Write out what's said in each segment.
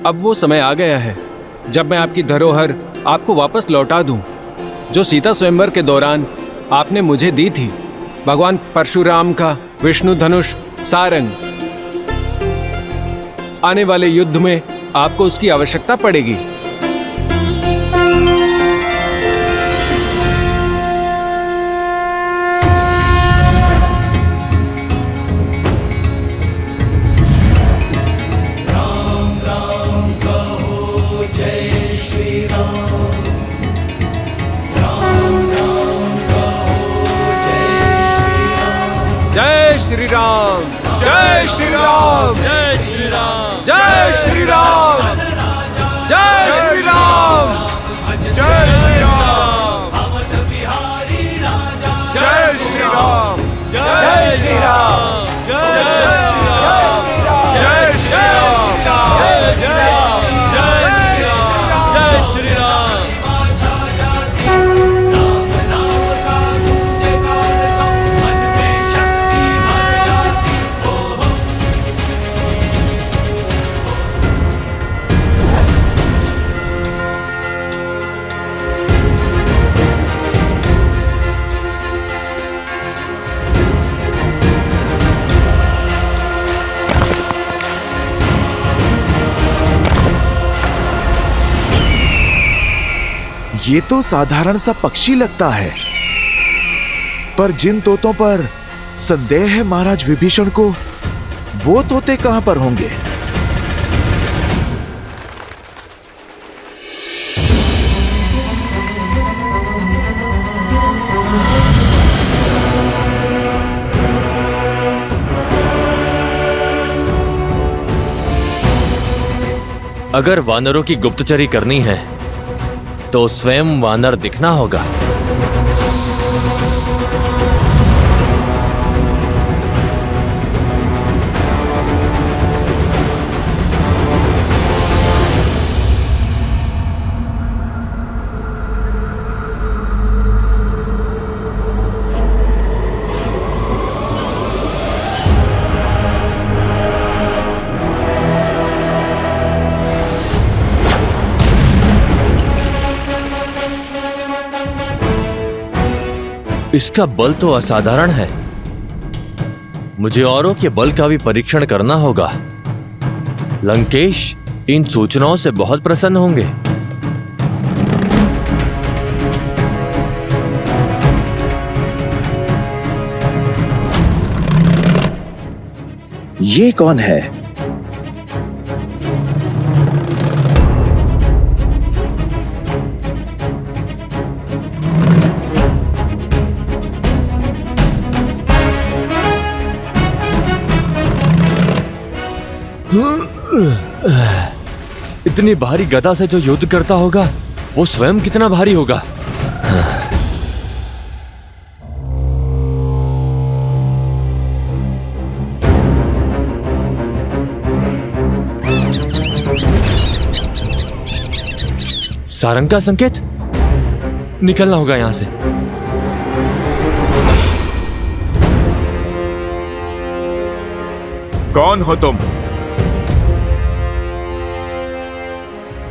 अब वो समय आ गया है जब मैं आपकी धरोहर आपको वापस लौटा दूं, जो सीता स्वयंवर के दौरान आपने मुझे दी थी। भगवान परशुराम का विष्णु धनुष सारंग। आने वाले युद्ध में आपको उसकी आवश्यकता पड़ेगी। जय श्री राम, जय श्री राम, जय श्री राम, जय श्री राम, जय श्री राम, जय श्री राम, जय श्री राम, जय श्री राम, जय श्री ये तो साधारण सा पक्षी लगता है, पर जिन तोतों पर संदेह है महाराज विभीषण को, वो तोते कहां पर होंगे? अगर वानरों की गुप्तचरी करनी है तो स्वयं वानर दिखना होगा। इसका बल तो असाधारण है। मुझे औरों के बल का भी परीक्षण करना होगा। लंकेश इन सूचनाओं से बहुत प्रसन्न होंगे। ये कौन है? इतनी भारी गदा से जो युद्ध करता होगा, वो स्वयं कितना भारी होगा। सारंग का संकेत, निकलना होगा यहां से। कौन हो तुम?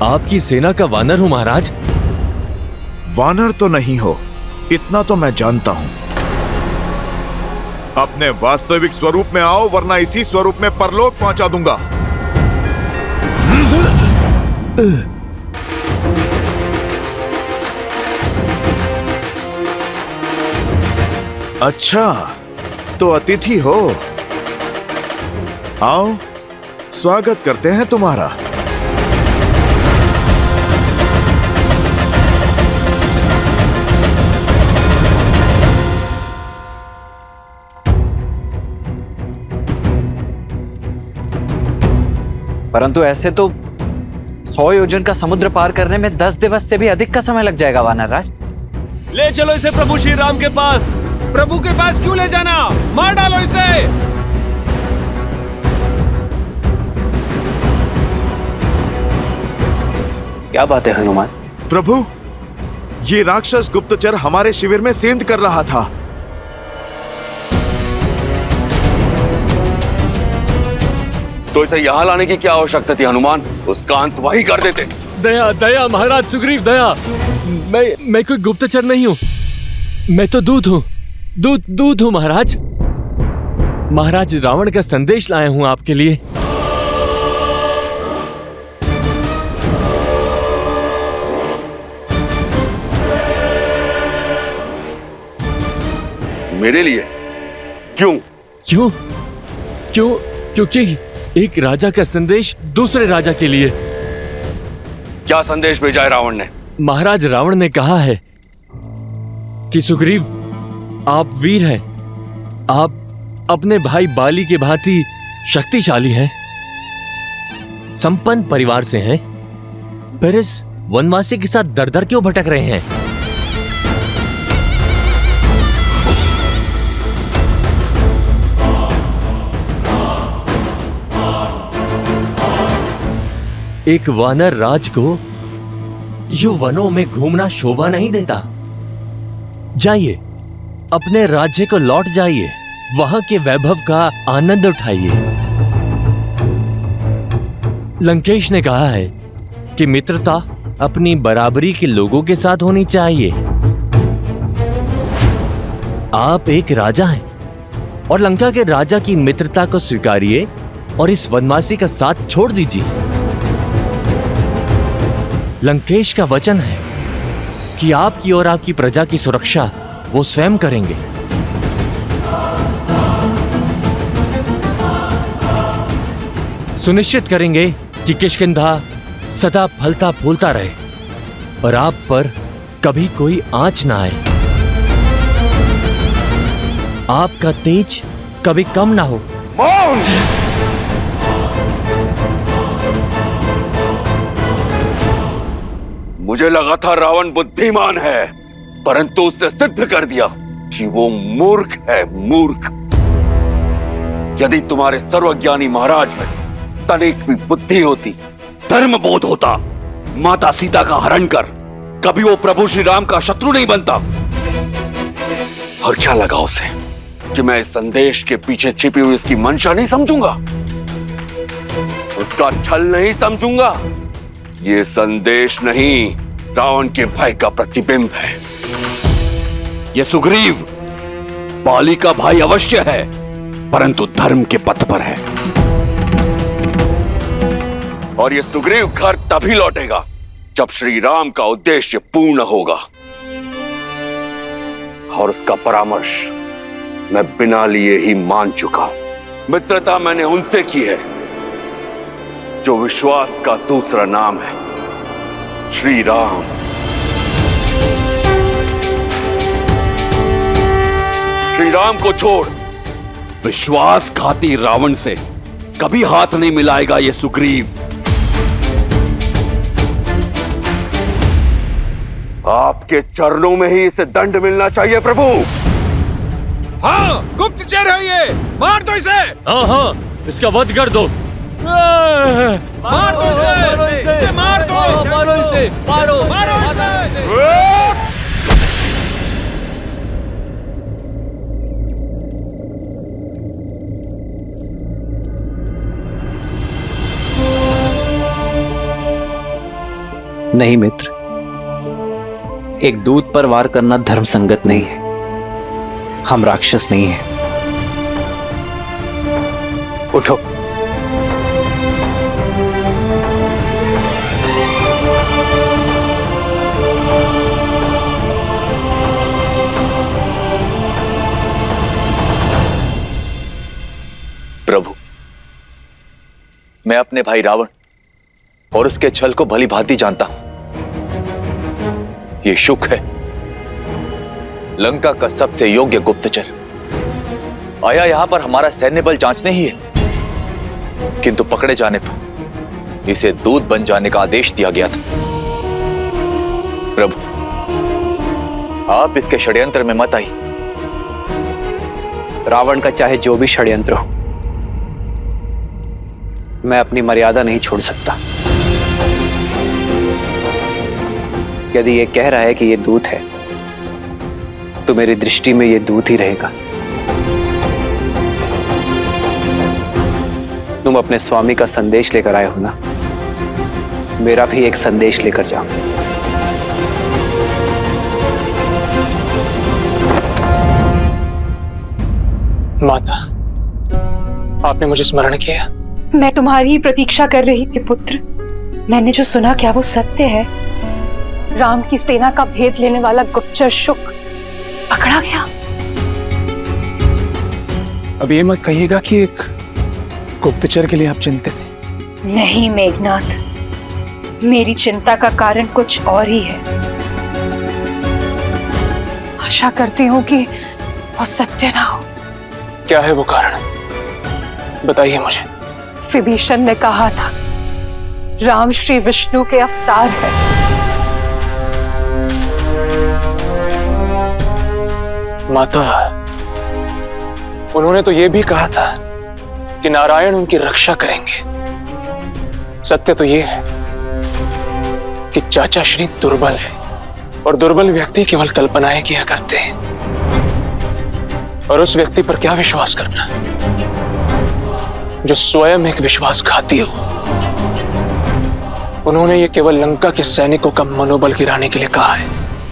आपकी सेना का वानर हूं महाराज। वानर तो नहीं हो, इतना तो मैं जानता हूं। अपने वास्तविक स्वरूप में आओ, वरना इसी स्वरूप में परलोक पहुंचा दूंगा। अच्छा, तो अतिथि हो। आओ, स्वागत करते हैं तुम्हारा। परंतु ऐसे तो 100 योजन का समुद्र पार करने में 10 दिवस से भी अधिक का समय लग जाएगा वानर राज। ले चलो इसे प्रभु श्री राम के पास। प्रभु के पास क्यों ले जाना? मार डालो इसे। क्या बात है हनुमान? प्रभु, ये राक्षस गुप्तचर हमारे शिविर में सेंध कर रहा था। तो इसे यहाँ लाने की क्या आवश्यकता थी हनुमान? उसका अंत वही कर देते। दया दया महाराज सुग्रीव, दया। मैं कोई गुप्तचर नहीं हूँ, मैं तो दूत हूँ। दूत हूँ महाराज। महाराज रावण का संदेश लाया हूँ आपके लिए। मेरे लिए? क्यों? क्योंकि एक राजा का संदेश दूसरे राजा के लिए। क्या संदेश भेजा है रावण ने? महाराज रावण ने कहा है कि सुग्रीव, आप वीर हैं, आप अपने भाई बाली के भांति शक्तिशाली हैं, संपन्न परिवार से हैं, फिर इस वनवासी के साथ दर दर क्यों भटक रहे हैं? एक वानर राज को यूं वनों में घूमना शोभा नहीं देता। जाइए, अपने राज्य को लौट जाइए, वहां के वैभव का आनंद उठाइए। लंकेश ने कहा है कि मित्रता अपनी बराबरी के लोगों के साथ होनी चाहिए। आप एक राजा हैं और लंका के राजा की मित्रता को स्वीकारिए और इस वनवासी का साथ छोड़ दीजिए। लंकेश का वचन है कि आपकी और आपकी प्रजा की सुरक्षा वो स्वयं करेंगे। सुनिश्चित करेंगे कि किष्किंधा सदा फलता फूलता रहे और आप पर कभी कोई आंच ना आए। आपका तेज कभी कम ना हो। मौन! मुझे लगा था रावण बुद्धिमान है, परंतु उसने सिद्ध कर दिया कि वो मूर्ख है, मूर्ख। यदि तुम्हारे सर्वज्ञानी महाराज में तनिक भी बुद्धि होती, धर्म बोध होता, माता सीता का हरण कर कभी वो प्रभु श्री राम का शत्रु नहीं बनता। और क्या लगा उसे कि मैं इस संदेश के पीछे छिपी हुई इसकी मंशा नहीं समझूंगा, उसका छल नहीं समझूंगा। ये संदेश नहीं, रावण के भय का प्रतिबिंब है। ये सुग्रीव बाली का भाई अवश्य है, परंतु धर्म के पथ पर है। और ये सुग्रीव घर तभी लौटेगा जब श्री राम का उद्देश्य पूर्ण होगा। और उसका परामर्श मैं बिना लिए ही मान चुका हूं। मित्रता मैंने उनसे की है जो विश्वास का दूसरा नाम है, श्री राम। श्री राम को छोड़ विश्वासघाती रावण से कभी हाथ नहीं मिलाएगा ये सुग्रीव। आपके चरणों में ही इसे दंड मिलना चाहिए प्रभु। हाँ, गुप्तचर है ये, मार दो इसे। हाँ, इसका वध कर दो। मार दो इसे, मार दो, मारो इसे, मारो इसे। नहीं मित्र, एक दूत पर वार करना धर्म संगत नहीं है। हम राक्षस नहीं हैं। उठो। प्रभु, मैं अपने भाई रावण और उसके छल को भली भांति जानता हूं। ये शुक है, लंका का सबसे योग्य गुप्तचर, आया यहां पर हमारा सैन्य बल जांचने ही है, किंतु पकड़े जाने पर इसे दूत बन जाने का आदेश दिया गया था। प्रभु, आप इसके षड्यंत्र में मत आई। रावण का चाहे जो भी षड्यंत्र हो, मैं अपनी मर्यादा नहीं छोड़ सकता। यदि ये कह रहा है कि ये दूत है, तो मेरी दृष्टि में ये दूत ही रहेगा। तुम अपने स्वामी का संदेश लेकर आए हो ना, मेरा भी एक संदेश लेकर जाओ। माता, आपने मुझे स्मरण किया। मैं तुम्हारी ही प्रतीक्षा कर रही थी पुत्र। मैंने जो सुना क्या वो सत्य है? राम की सेना का भेद लेने वाला गुप्तचर शुक पकड़ा गया। अब ये मत कहिएगा कि एक गुप्तचर के लिए आप चिंतित हैं। नहीं मेघनाथ, मेरी चिंता का कारण कुछ और ही है। आशा करती हूँ कि वो सत्य ना हो। क्या है वो कारण, बताइए मुझे। विभीषण ने कहा था राम श्री विष्णु के अवतार है। माता, उन्होंने तो ये भी कहा था कि नारायण उनकी रक्षा करेंगे। सत्य तो ये है कि चाचा श्री दुर्बल है और दुर्बल व्यक्ति केवल कल्पनाएं किया करते हैं। और उस व्यक्ति पर क्या विश्वास करना जो स्वयं एक विश्वासघाती हो। उन्होंने ये केवल लंका के सैनिकों का मनोबल गिराने के लिए कहा है।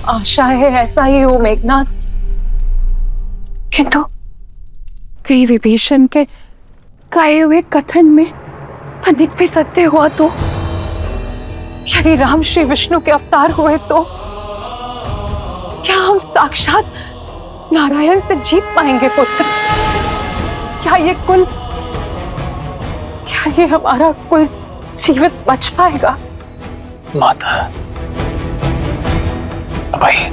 आशा है ऐसा ही हो मेघनाथ, किंतु कहीं विभीषण के कहे हुए कथन में अधिक भी सत्य हुआ तो? यदि राम श्री विष्णु के अवतार हुए तो क्या हम साक्षात नारायण से जीत पाएंगे पुत्र? क्या ये हमारा कुल जीवित बच पाएगा? माता, अब आइए।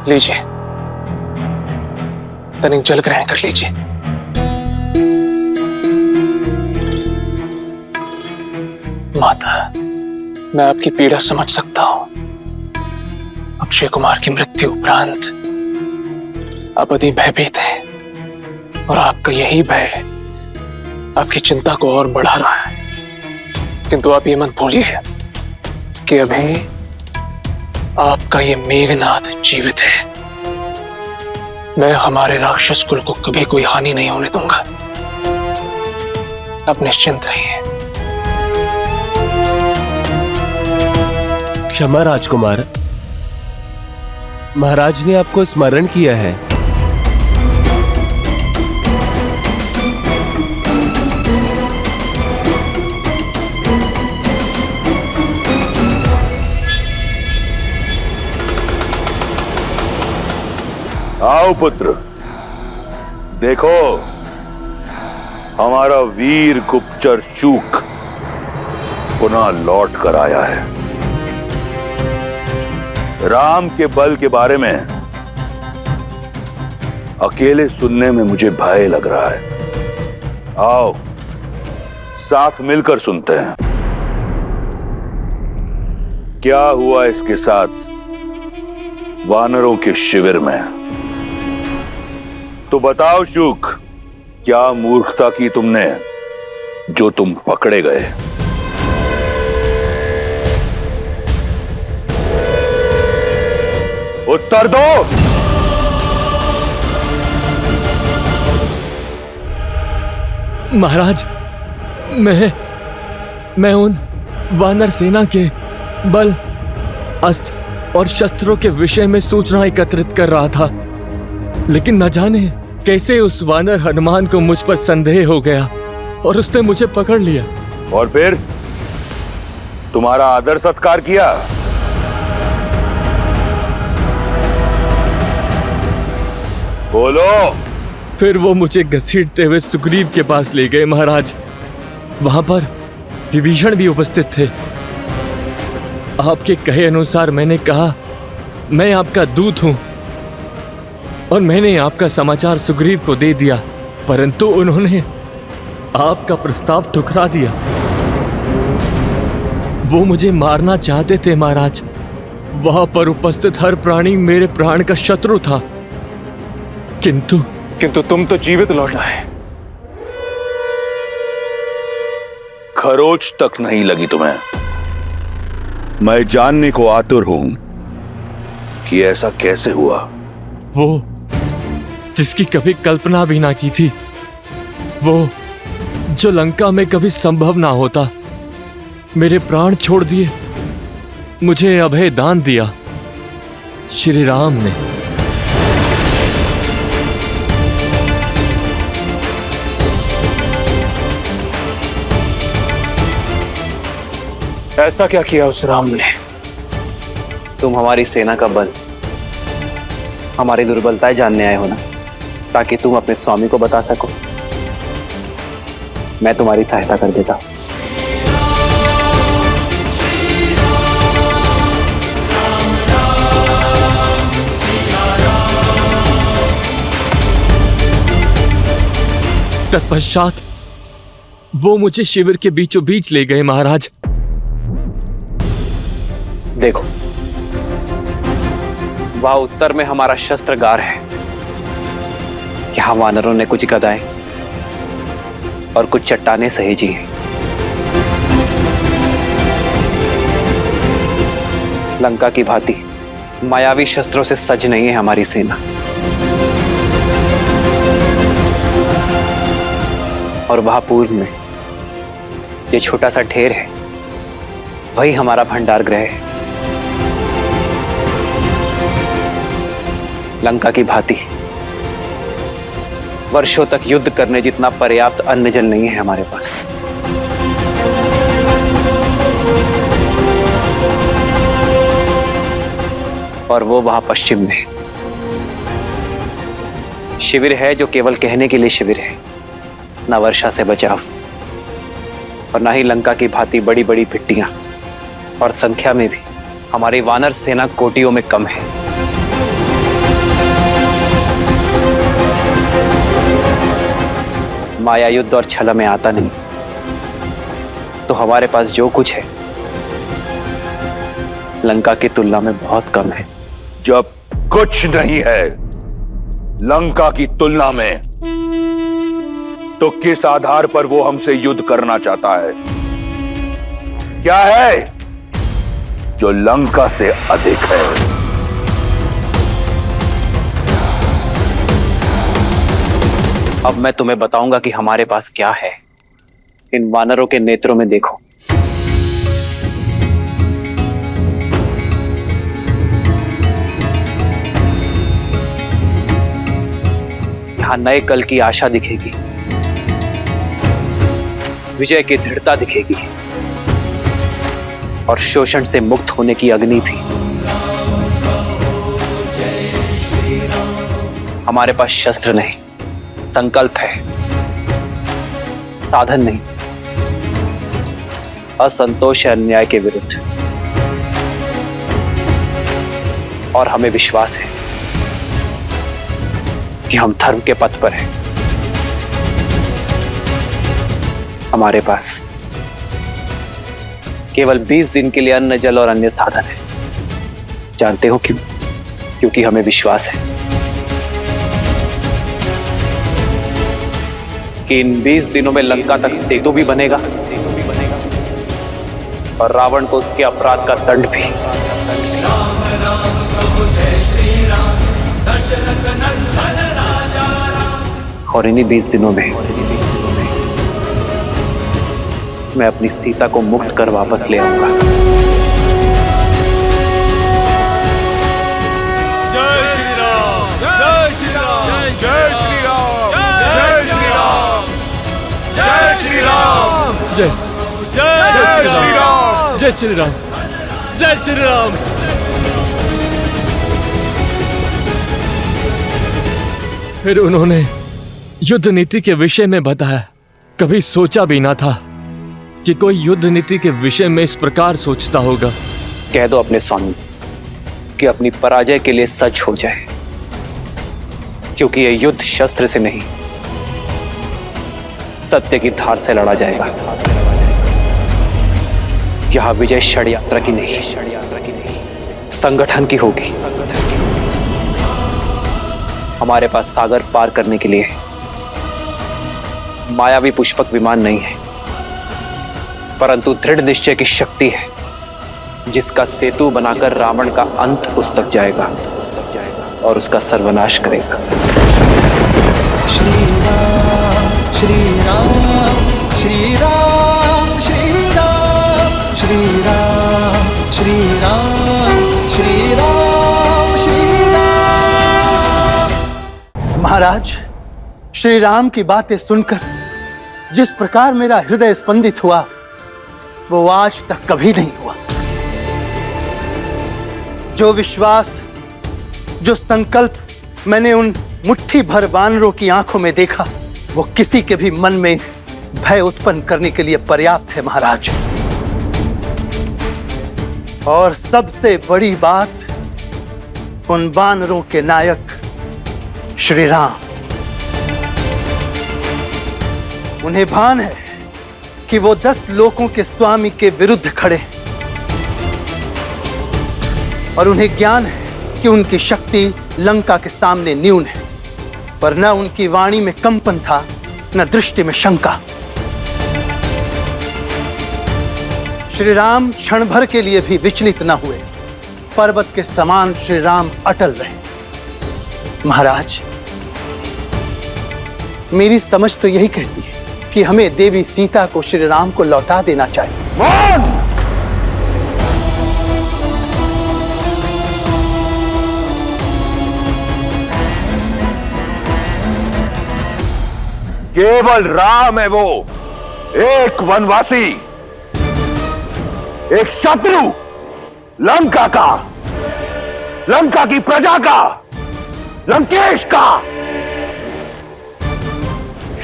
लीजिए, तनिक जल ग्रहण कर लीजिए। माता, मैं आपकी पीड़ा समझ सकता हूं। अक्षय कुमार की मृत्यु उपरांत आप अधिक भयभीत हैं और आपका यही भय आपकी चिंता को और बढ़ा रहा है। किंतु आप ये मत भूलिए कि अभी आपका ये मेघनाथ जीवित है। मैं हमारे राक्षस कुल को कभी कोई हानि नहीं होने दूंगा। आप निश्चिंत रहिए। क्षमा राजकुमार, महाराज ने आपको स्मरण किया है। आओ पुत्र, देखो हमारा वीर गुप्तचर शूक पुनः लौट कर आया है। राम के बल के बारे में अकेले सुनने में मुझे भय लग रहा है। आओ साथ मिलकर सुनते हैं क्या हुआ इसके साथ वानरों के शिविर में। तो बताओ शूक, क्या मूर्खता की तुमने जो तुम पकड़े गए? उत्तर दो। महाराज, मैं उन वानर सेना के बल, अस्त्र और शस्त्रों के विषय में सूचना एकत्रित कर रहा था, लेकिन न जाने कैसे उस वानर हनुमान को मुझ पर संदेह हो गया और उसने मुझे पकड़ लिया। और फिर तुम्हारा आदर सत्कार किया? बोलो। फिर वो मुझे घसीटते हुए सुग्रीव के पास ले गए महाराज। वहां पर विभीषण भी उपस्थित थे। आपके कहे अनुसार मैंने कहा मैं आपका दूत हूं और मैंने आपका समाचार सुग्रीव को दे दिया, परंतु उन्होंने आपका प्रस्ताव ठुकरा दिया। वो मुझे मारना चाहते थे महाराज। वहां पर उपस्थित हर प्राणी मेरे प्राण का शत्रु था, किंतु तुम तो जीवित लौट आए। खरोच तक नहीं लगी तुम्हें। मैं जानने को आतुर हूं कि ऐसा कैसे हुआ? वो जिसकी कभी कल्पना भी ना की थी, वो जो लंका में कभी संभव ना होता, मेरे प्राण छोड़ दिए, मुझे अभय दान दिया श्री राम ने। ऐसा क्या किया उस राम ने? तुम हमारी सेना का बल, हमारी दुर्बलताएं जानने आए हो ना, ताकि तुम अपने स्वामी को बता सको। मैं तुम्हारी सहायता कर देता हूं। तत्पश्चात वो मुझे शिविर के बीचों बीच ले गए महाराज। देखो, वहां उत्तर में हमारा शस्त्रगार है। यहां वानरों ने कुछ गदाएं और कुछ चट्टानें सहेजी हैं। लंका की भांति मायावी शस्त्रों से सज नहीं है हमारी सेना। और वहां पूर्व में ये छोटा सा ढेर है, वही हमारा भंडार गृह है। लंका की भांति वर्षों तक युद्ध करने जितना पर्याप्त अन्न जल नहीं है हमारे पास। और वो वहां पश्चिम में शिविर है, जो केवल कहने के लिए शिविर है, ना वर्षा से बचाव और ना ही लंका की भांति बड़ी बड़ी भिट्टियां, और संख्या में भी हमारी वानर सेना कोटियों में कम है। माया युद्ध और छल में आता नहीं, तो हमारे पास जो कुछ है लंका की तुलना में बहुत कम है। जब कुछ नहीं है लंका की तुलना में, तो किस आधार पर वो हमसे युद्ध करना चाहता है? क्या है जो लंका से अधिक है? अब मैं तुम्हें बताऊंगा कि हमारे पास क्या है। इन वानरों के नेत्रों में देखो। यहां नए कल की आशा दिखेगी, विजय की दृढ़ता दिखेगी और शोषण से मुक्त होने की अग्नि भी। हमारे पास शस्त्र नहीं, संकल्प है, साधन नहीं, असंतोष है अन्याय के विरुद्ध। और हमें विश्वास है कि हम धर्म के पथ पर हैं। हमारे पास केवल 20 दिन के लिए अन्न, जल और अन्य साधन है। जानते हो क्यों? क्योंकि हमें विश्वास है कि इन 20 दिनों में लंका तक सेतु भी बनेगा और रावण को उसके अपराध का दंड भी। और इन्हीं 20 दिनों में मैं अपनी सीता को मुक्त कर वापस ले आऊंगा। जय श्री राम, जय श्री राम, जय श्री राम, जय श्री राम, जय श्री राम, जय जय श्री राम, जय श्री राम, जय श्री राम। फिर उन्होंने युद्ध नीति के विषय में बताया। कभी सोचा भी ना था कि कोई युद्ध नीति के विषय में इस प्रकार सोचता होगा। कह दो अपने स्वामी से कि अपनी पराजय के लिए सच हो जाए, क्योंकि यह युद्ध शस्त्र से नहीं, सत्य की धार से लड़ा जाएगा। यह विजय षड्यंत्र की नहीं, संगठन की होगी। हमारे पास सागर पार करने के लिए मायावी पुष्पक विमान नहीं है, परंतु दृढ़ निश्चय की शक्ति है, जिसका सेतु बनाकर रावण का अंत उस तक जाएगा और उसका सर्वनाश करेगा। श्री राम श्री राम श्री राम श्री राम श्री राम श्री राम श्री राम श्री राम। महाराज, श्री राम की बातें सुनकर जिस प्रकार मेरा हृदय स्पंदित हुआ वो आज तक कभी नहीं हुआ। जो विश्वास, जो संकल्प मैंने उन मुट्ठी भर वानरों की आंखों में देखा वो किसी के भी मन में भय उत्पन्न करने के लिए पर्याप्त है महाराज। और सबसे बड़ी बात, उन वानरों के नायक श्री राम, उन्हें भान है कि वो 10 लोकों के स्वामी के विरुद्ध खड़े हैं और उन्हें ज्ञान है कि उनकी शक्ति लंका के सामने न्यून है, पर न उनकी वाणी में कंपन था न दृष्टि में शंका। श्री राम क्षण भर के लिए भी विचलित न हुए, पर्वत के समान श्री राम अटल रहे। महाराज, मेरी समझ तो यही कहती है कि हमें देवी सीता को श्री राम को लौटा देना चाहिए। केवल राम है वो, एक वनवासी, एक शत्रु, लंका का, लंका की प्रजा का, लंकेश का,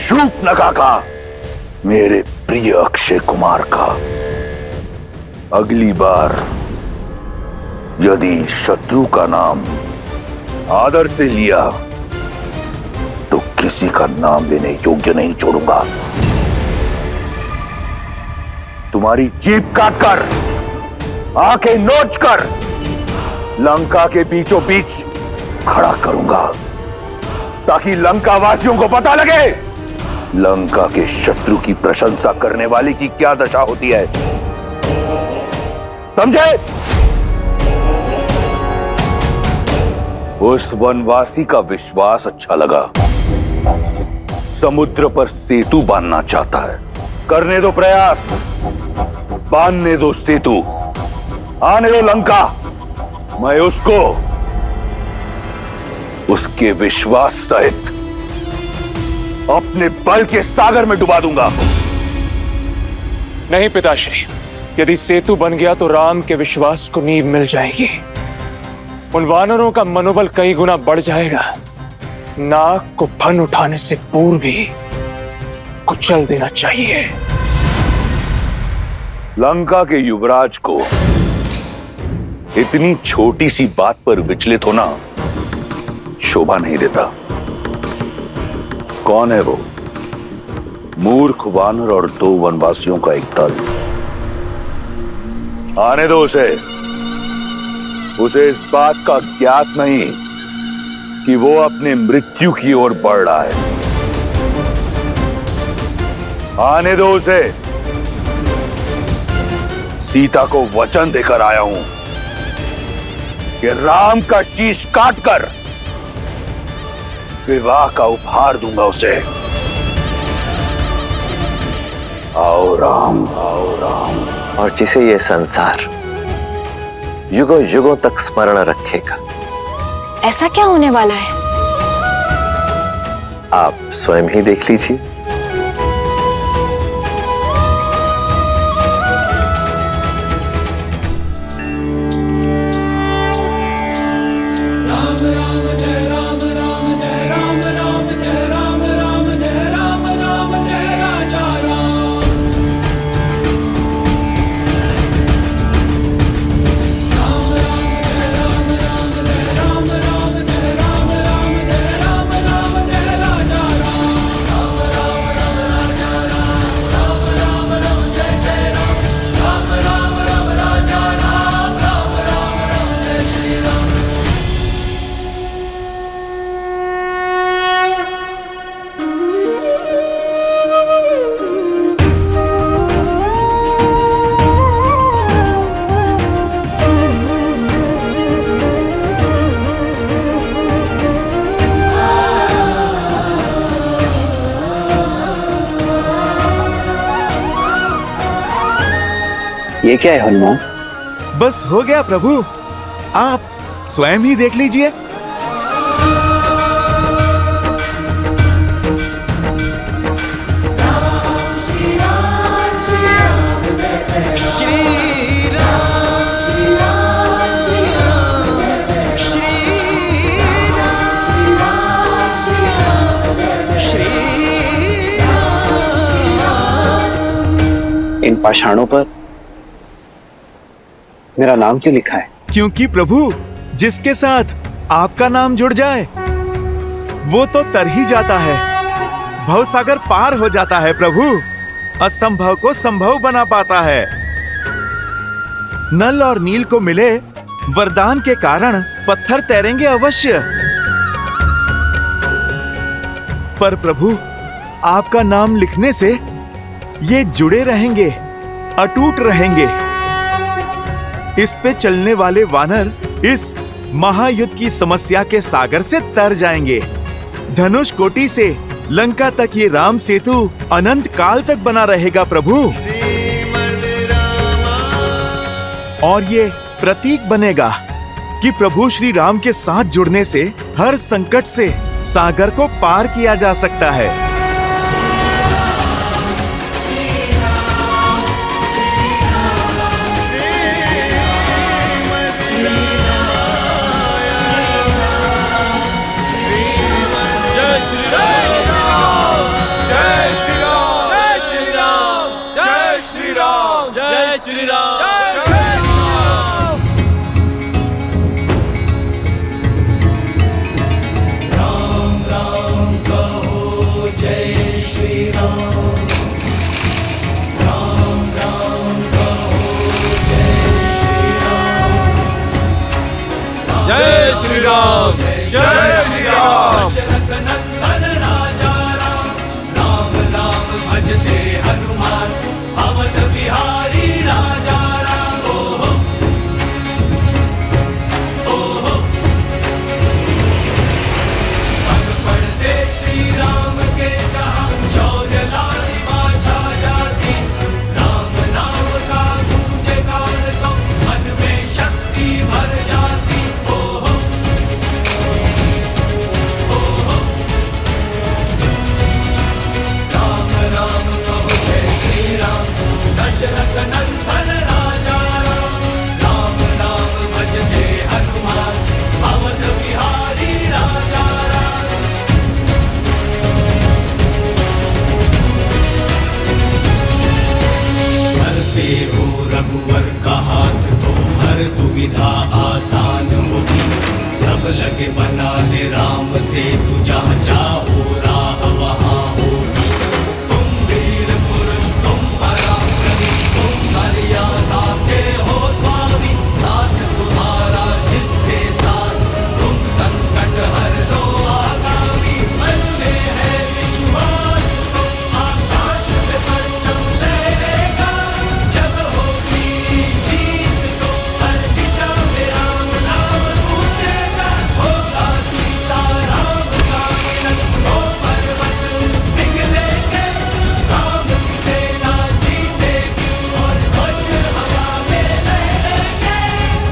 शूर्पणखा का, मेरे प्रिय अक्षय कुमार का। अगली बार यदि शत्रु का नाम आदर से लिया तो किसी का नाम लेने योग्य नहीं छोड़ूंगा। तुम्हारी जीभ काटकर, आंखें नोचकर लंका के बीचों बीच खड़ा करूंगा ताकि लंका वासियों को पता लगे लंका के शत्रु की प्रशंसा करने वाले की क्या दशा होती है। समझे? उस वनवासी का विश्वास अच्छा लगा। समुद्र पर सेतु बांधना चाहता है। करने दो प्रयास, बांधने दो सेतु, आने दो लंका। मैं उसको उसके विश्वास सहित अपने बल के सागर में डुबा दूंगा। नहीं पिताश्री, यदि सेतु बन गया तो राम के विश्वास को नींव मिल जाएगी। उन वानरों का मनोबल कई गुना बढ़ जाएगा। नाक को फन उठाने से पूर्व ही कुचल देना चाहिए। लंका के युवराज को इतनी छोटी सी बात पर विचलित होना शोभा नहीं देता। कौन है वो? मूर्ख वानर और 2 वनवासियों का एक दल। आने दो उसे इस बात का ज्ञात नहीं कि वो अपने मृत्यु की ओर बढ़ रहा है। आने दो उसे। सीता को वचन देकर आया हूं कि राम का शीश काटकर विवाह का उपहार दूंगा उसे। आओ राम, आओ राम। और जिसे ये संसार युगों युगों तक स्मरण रखेगा। ऐसा क्या होने वाला है? आप स्वयं ही देख लीजिए। ये क्या है हनुमान? बस हो गया प्रभु, आप स्वयं ही देख लीजिए। इन पाषाणों पर मेरा नाम क्यों लिखा है? क्योंकि प्रभु, जिसके साथ आपका नाम जुड़ जाए वो तो तर ही जाता है, भवसागर पार हो जाता है प्रभु, असंभव को संभव बना पाता है। नल और नील को मिले वरदान के कारण पत्थर तैरेंगे अवश्य, पर प्रभु आपका नाम लिखने से ये जुड़े रहेंगे, अटूट रहेंगे। इस पे चलने वाले वानर इस महायुद्ध की समस्या के सागर से तर जाएंगे। धनुष कोटि से लंका तक ये राम सेतु अनंत काल तक बना रहेगा प्रभु, और ये प्रतीक बनेगा कि प्रभु श्री राम के साथ जुड़ने से हर संकट से सागर को पार किया जा सकता है। जय श्री राम, जय श्री राम। दशरथ नंदन राजा राम, राम नाम भजते हनुमान, अवध बिहारी राजा राम। ओहो ओहो, पग पड़ते श्री राम के जहाँ, शौर्य लालिमा छा जाती, राम नाम का गूंजे गान तो मन में शक्ति भर जाती। दशरथ नंदन राजा राम, राम नाम भजते हनुमान, अवध बिहारी राजा राम। सर पे हो रघुवर का हाथ तो हर दुविधा आसान होगी, सब लगे बनाने राम से तू जहाँ चाहो राह वहाँ होगी। तुम वीर पुरुष, तुम पराक्रमी, तुम मर्यादा के हो स्वामी, साथ तुम्हारा जिसके साथ, तुम संकट हर लो आगामी। मन में है विश्वास तो आकाश में परचम लहरेगा, जब होगी जीत तो हर दिशा में राम नाम गूंजेगा। होगा सीता राम का मिलन, वो पर्वत पिघलेंगे, राम की सेना जीतेगी और ध्वज हवा में लहरेंगे।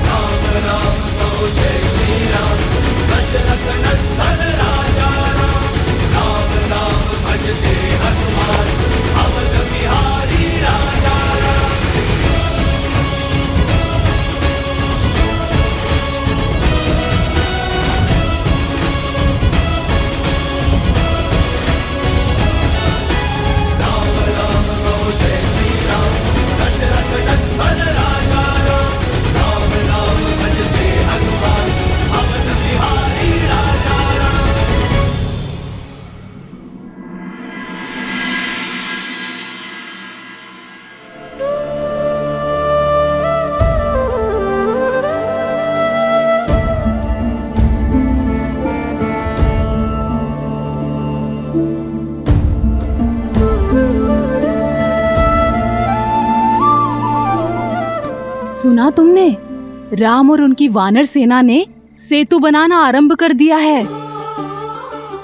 राम राम तो जय श्री राम, दशरथ नंदन राजा राम, राम नाम भजते हनुमान, अवध बिहारी राजा राम। राम राम तो जय श्री राम, दशरथ नंदन राजा राम, राम नाम भजते हनुमान, अवध बिहारी राजा राम। सुना तुमने? राम और उनकी वानर सेना ने सेतु बनाना आरंभ कर दिया है।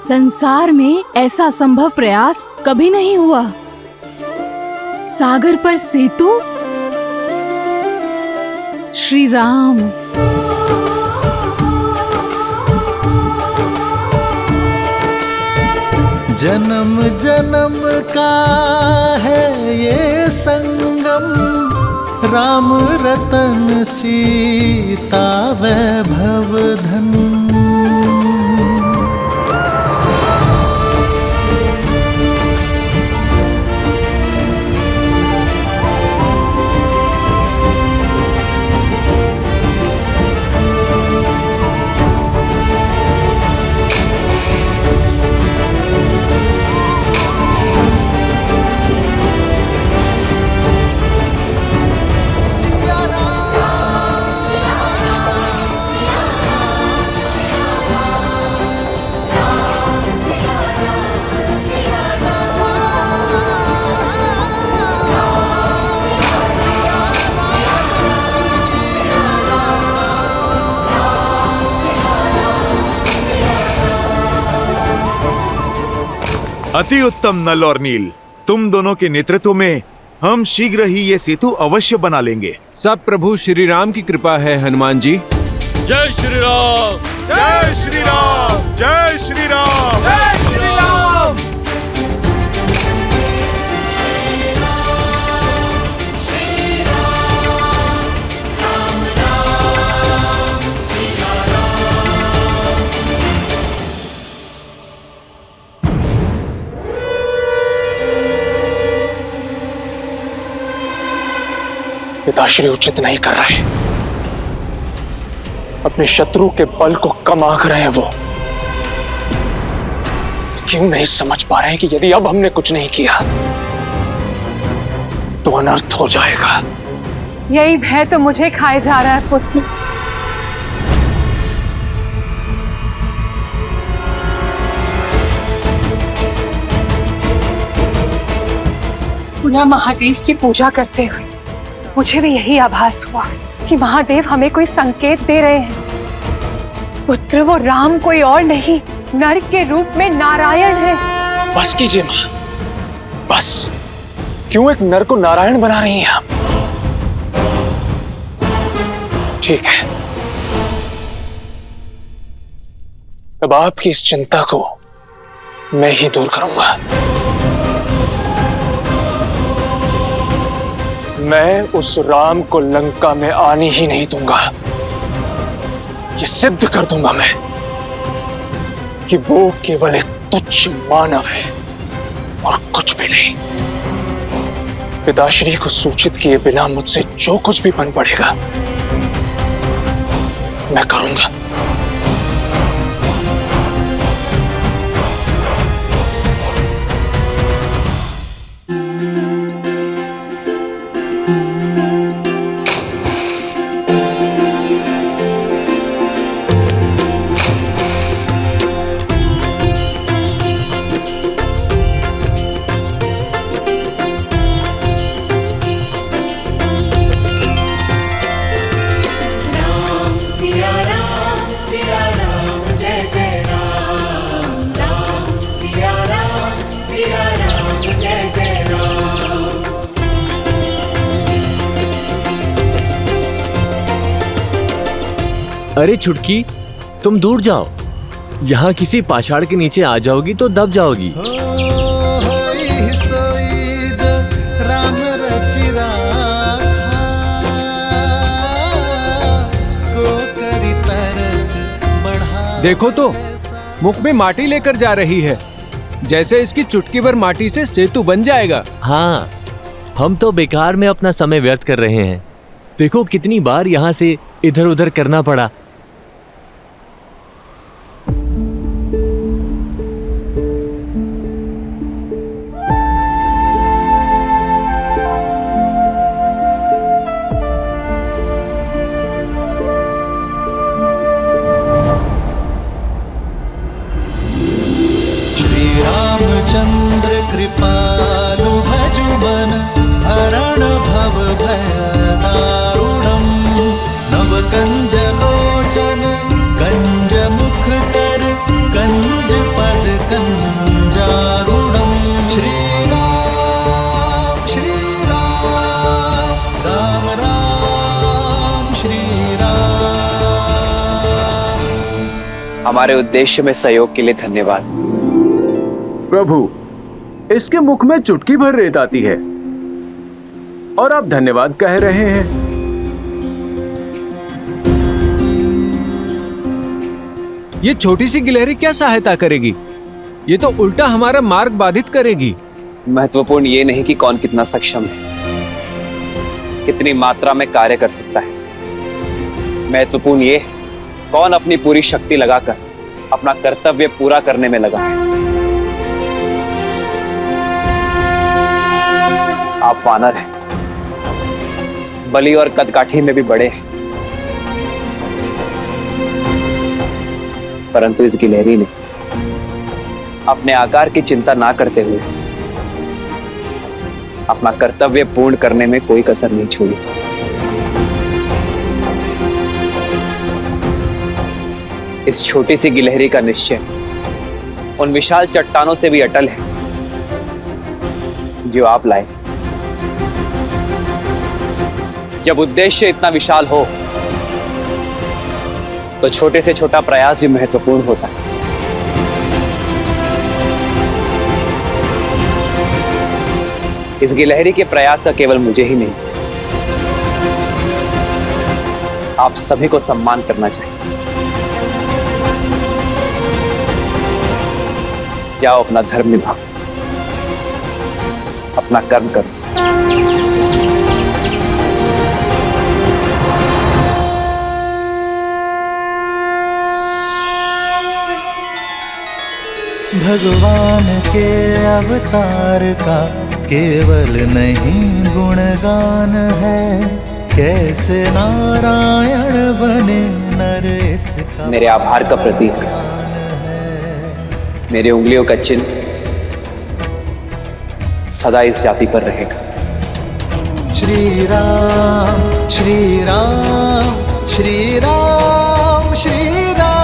संसार में ऐसा संभव प्रयास कभी नहीं हुआ। सागर पर सेतु, श्री राम। जन्म जन्म का है ये संगम, राम रतन सीता वैभव धन। अति उत्तम नल और नील, तुम दोनों के नेतृत्व में हम शीघ्र ही ये सेतु अवश्य बना लेंगे। सब प्रभु श्री राम की कृपा है हनुमान जी। जय श्री राम। जय श्री राम। जय श्री राम। जय श्री राम। पिताश्री उचित नहीं कर रहे, अपने शत्रु के बल को कम आंक रहे हैं वो। क्यों नहीं समझ पा रहे हैं कि यदि अब हमने कुछ नहीं किया तो अनर्थ हो जाएगा। यही भय तो मुझे खाए जा रहा है पुत्र। पुनः महादेव की पूजा करते हुए मुझे भी यही आभास हुआ कि महादेव हमें कोई संकेत दे रहे हैं। पुत्र, वो राम कोई और नहीं, नर के रूप में नारायण है। बस कीजिए मां, बस। क्यों एक नर को नारायण बना रही हैं आप? ठीक है, अब आपकी इस चिंता को मैं ही दूर करूंगा। मैं उस राम को लंका में आने ही नहीं दूंगा। ये सिद्ध कर दूंगा मैं कि वो केवल एक तुच्छ मानव है और कुछ भी नहीं। पिताश्री को सूचित किए बिना मुझसे जो कुछ भी बन पड़ेगा मैं करूंगा। अरे छुटकी, तुम दूर जाओ। यहाँ किसी पाषाण के नीचे आ जाओगी तो दब जाओगी। देखो तो, मुख में माटी लेकर जा रही है, जैसे इसकी चुटकी भर माटी से सेतु बन जाएगा। हाँ, हम तो बेकार में अपना समय व्यर्थ कर रहे हैं। देखो कितनी बार यहाँ से इधर उधर करना पड़ा। चंद्र कृपालु भजुमन हरण भव भय दारुणम नव कंज लोचन कंज मुख कर कंज पद कंजारुणम श्री राम राम राम हमारे उद्देश्य में सहयोग के लिए धन्यवाद। प्रभु, इसके मुख में चुटकी भर रेत आती है और आप धन्यवाद कह रहे हैं। ये छोटी सी गिलहरी क्या सहायता करेगी? ये तो उल्टा हमारा मार्ग बाधित करेगी। महत्वपूर्ण ये नहीं कि कौन कितना सक्षम है, कितनी मात्रा में कार्य कर सकता है। महत्वपूर्ण ये कौन अपनी पूरी शक्ति लगाकर अपना कर्तव्य पूरा करने में लगा है। आप वानर हैं, बलि और कदकाठी में भी बड़े हैं, परंतु इस गिलहरी ने अपने आकार की चिंता ना करते हुए अपना कर्तव्य पूर्ण करने में कोई कसर नहीं छोड़ी। इस छोटी सी गिलहरी का निश्चय उन विशाल चट्टानों से भी अटल है जो आप लाए। जब उद्देश्य इतना विशाल हो तो छोटे से छोटा प्रयास भी महत्वपूर्ण होता है। इस गिलहरी के प्रयास का केवल मुझे ही नहीं, आप सभी को सम्मान करना चाहिए। जाओ, अपना धर्म निभाओ, अपना कर्म करो। भगवान के अवतार का केवल नहीं गुणगान है, कैसे नारायण बने नर इसका। मेरे आभार का प्रतीक मेरे उंगलियों का चिन्ह सदा इस जाति पर रहेगा। श्री राम श्री राम श्री राम श्री राम।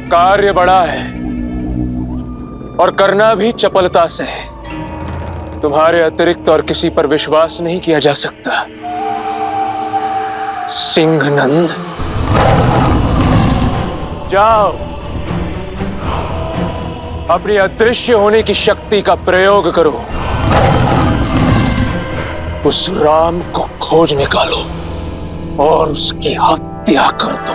कार्य बड़ा है और करना भी चपलता से है। तुम्हारे अतिरिक्त और किसी पर विश्वास नहीं किया जा सकता। सिंहनंद, जाओ, अपनी अदृश्य होने की शक्ति का प्रयोग करो, उस राम को खोज निकालो और उसकी हत्या कर दो।